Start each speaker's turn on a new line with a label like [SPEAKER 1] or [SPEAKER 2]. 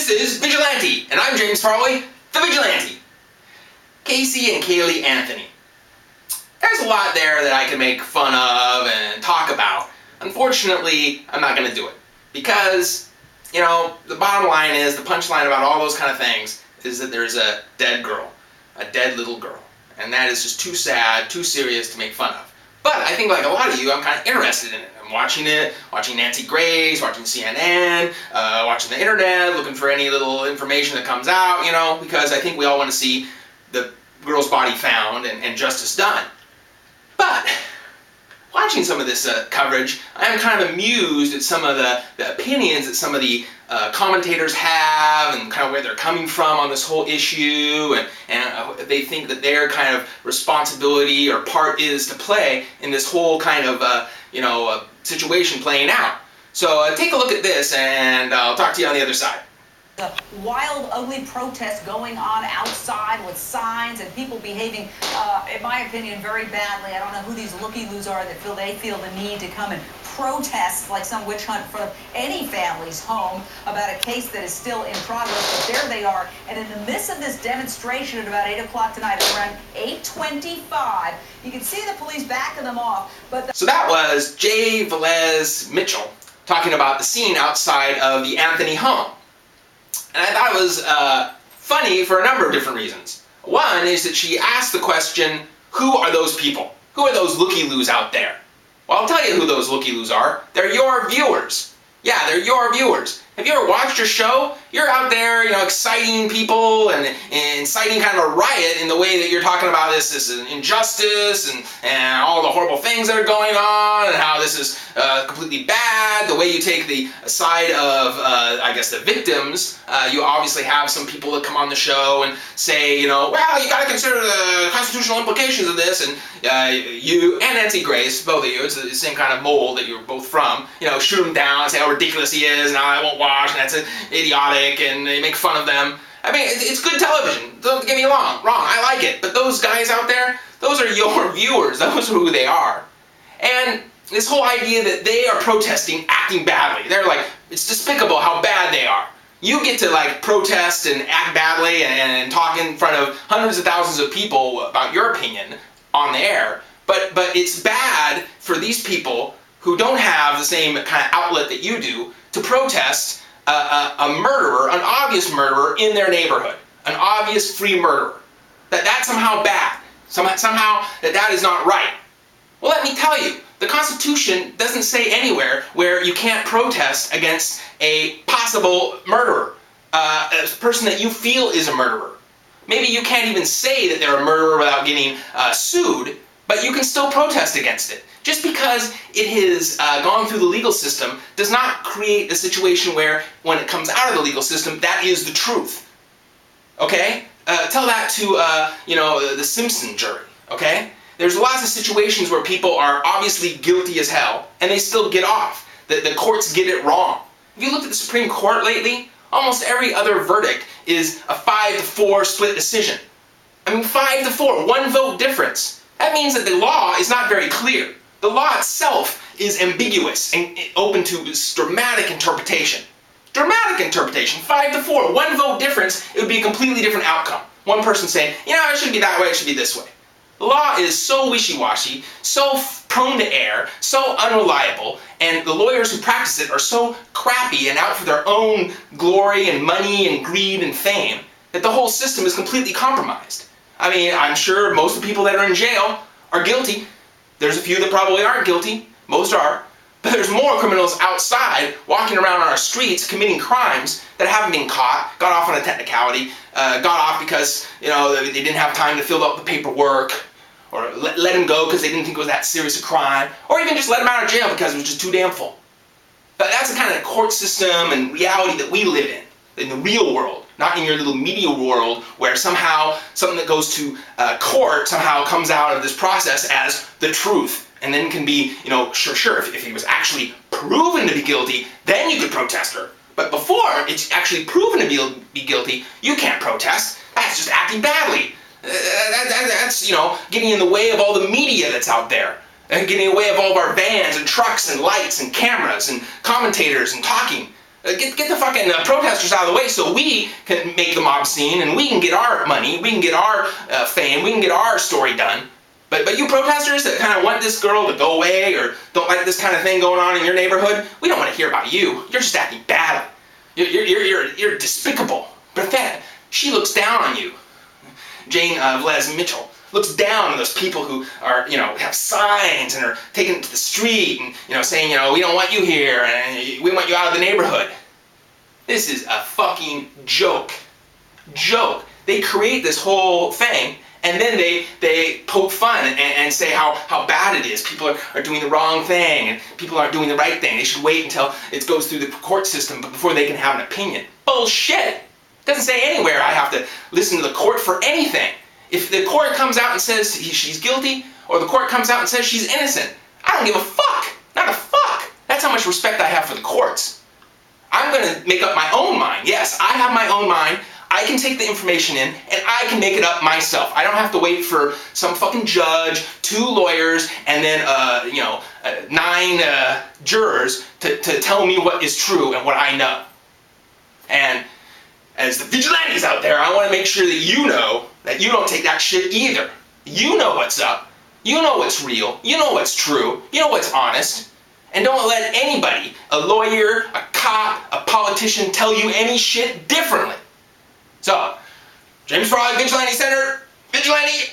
[SPEAKER 1] This is Vigilante, and I'm James Farley, the Vigilante. Casey and Caylee Anthony. There's a lot there that I can make fun of and talk about. Unfortunately, I'm not going to do it. Because, you know, the bottom line is, the punchline about all those kind of things is that there's a dead girl. A dead little girl. And that is just too sad, too serious to make fun of. But I think, like a lot of you, I'm kind of interested in it. I'm watching it, watching Nancy Grace, watching CNN, watching the internet, looking for any little information that comes out, you know, because I think we all want to see the girl's body found and justice done. But watching some of this coverage, I am kind of amused at some of the opinions that some of the commentators have and kind of where they're coming from on this whole issue, and they think that their kind of responsibility or part is to play in this whole kind of situation playing out. So take a look at this, and I'll talk to you on the other side.
[SPEAKER 2] The wild, ugly protest going on outside with signs and people behaving, in my opinion, very badly. I don't know who these looky-loos are that feel the need to come and protest like some witch hunt in front of any family's home about a case that is still in progress. But there they are, and in the midst of this demonstration at about 8 o'clock tonight, at around 8:25, you can see the police backing them off.
[SPEAKER 1] So that was Velez-Mitchell talking about the scene outside of the Anthony home. And I thought it was funny for a number of different reasons. One is that she asked the question, who are those people? Who are those looky-loos out there? Well, I'll tell you who those looky-loos are. They're your viewers. Yeah, they're your viewers. Have you ever watched your show? You're out there, exciting people and inciting kind of a riot in the way that you're talking about this injustice and all the horrible things that are going on and how this is completely bad. The way you take the side of, I guess, the victims. You obviously have some people that come on the show and say, well, you got to consider the constitutional implications of this. And you and Nancy Grace, both of you, it's the same kind of mold that you're both from, shoot him down and say how ridiculous he is and I won't watch and that's idiotic and they make fun of them. I mean, it's good television. Don't get me wrong. I like it. But those guys out there, those are your viewers. Those are who they are. And this whole idea that they are protesting, acting badly. They're like, it's despicable how bad they are. You get to protest and act badly and talk in front of hundreds of thousands of people about your opinion on the air. But it's bad for these people who don't have the same kind of outlet that you do to protest a murderer, an obvious murderer in their neighborhood, an obvious free murderer. That's somehow bad. Somehow that is not right. Well, let me tell you, the Constitution doesn't say anywhere where you can't protest against a possible murderer, a person that you feel is a murderer. Maybe you can't even say that they're a murderer without getting sued, but you can still protest against it. Just because it has gone through the legal system does not create a situation where, when it comes out of the legal system, that is the truth. Okay? Tell that to, the Simpson jury. Okay? There's lots of situations where people are obviously guilty as hell, and they still get off. The courts get it wrong. If you looked at the Supreme Court lately, almost every other verdict is a 5-4 split decision. I mean, 5-4, one vote difference. That means that the law is not very clear. The law itself is ambiguous and open to dramatic interpretation. Dramatic interpretation, 5-4, one vote difference, it would be a completely different outcome. One person saying, it shouldn't be that way, it should be this way. The law is so wishy-washy, so prone to error, so unreliable, and the lawyers who practice it are so crappy and out for their own glory and money and greed and fame that the whole system is completely compromised. I mean, I'm sure most of the people that are in jail are guilty. There's a few that probably aren't guilty. Most are. But there's more criminals outside walking around on our streets committing crimes that haven't been caught, got off on a technicality, got off because, they didn't have time to fill out the paperwork, or let him go because they didn't think it was that serious a crime, or even just let him out of jail because it was just too damn full. But that's the kind of court system and reality that we live in the real world, not in your little media world where somehow something that goes to court somehow comes out of this process as the truth. And then can be, sure, if he was actually proven to be guilty, then you could protest her. But before it's actually proven to be guilty, you can't protest. That's just acting badly. That's, getting in the way of all the media that's out there. And getting in the way of all of our vans and trucks and lights and cameras and commentators and talking. Get the fucking protesters out of the way so we can make the mob scene and we can get our money, we can get our fame, we can get our story done. But you protesters that kind of want this girl to go away or don't like this kind of thing going on in your neighborhood, we don't want to hear about you. You're just acting badly. You're despicable, pathetic. She looks down on you. Jane Velez-Mitchell looks down on those people who are, have signs and are taking it to the street and, saying, we don't want you here and we want you out of the neighborhood. This is a fucking joke. Joke. They create this whole thing and then they poke fun and say how bad it is. People are doing the wrong thing and people aren't doing the right thing. They should wait until it goes through the court system before they can have an opinion. Bullshit. It doesn't say anywhere I have to listen to the court for anything. If the court comes out and says she's guilty, or the court comes out and says she's innocent, I don't give a fuck. Not a fuck. That's how much respect I have for the courts. I'm going to make up my own mind. Yes, I have my own mind. I can take the information in, and I can make it up myself. I don't have to wait for some fucking judge, 2 lawyers, and then, 9 jurors to tell me what is true and what I know. And as the vigilantes out there, I want to make sure that you know that you don't take that shit either. You know what's up. You know what's real. You know what's true. You know what's honest. And don't let anybody, a lawyer, a cop, a politician, tell you any shit differently. So, James Frog, Vigilante Center, Vigilante